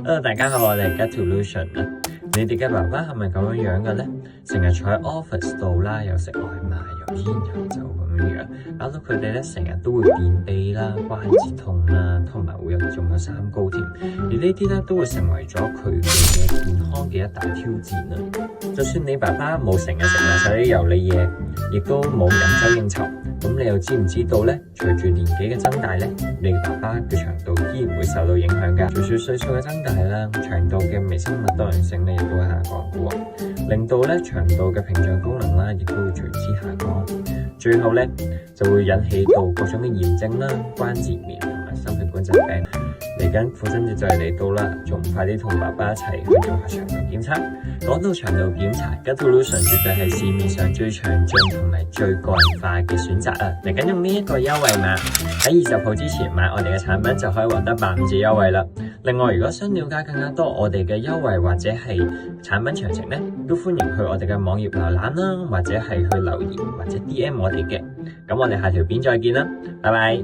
Hello， 大家好，我哋係 Getolution 啊。你哋嘅爸爸係咪咁樣嘅咧？成日坐喺 office 度啦，又食外賣，又煙又酒咁樣，搞到佢哋咧成日都會便秘啦、關節痛啦，同埋會仲有三高添。而呢啲咧都會成為咗佢嘅健康嘅一大挑戰啊！就算你爸爸冇成日食埋晒啲油膩嘢，亦都冇飲酒應酬，咁你又知唔知道咧？隨住年紀嘅增大咧，你爸爸嘅腸道依然會受到影響㗎。隨住歲數嘅增大啦，腸道嘅微生物多樣性咧亦都會下降嘅喎，令到咧腸道嘅屏障功能啦，亦都會隨之下降。最後咧就會引起到各種嘅炎症啦、關節炎同埋心血管疾病。嚟緊父親節就嚟到啦，仲唔快啲同爸爸一齊去做下腸道檢查？講到腸道檢查，Getolution絕對係市面上最詳盡同埋最個人化嘅選擇啊！嚟緊用呢一個優惠碼喺20號之前買我哋嘅產品就可以獲得85折優惠啦。另外，如果想了解更加多我哋嘅優惠或者係產品詳情咧，都歡迎去我哋嘅網頁瀏覽啦，或者係去留言或者 DM 我哋嘅。咁我哋下條片再見啦，拜拜。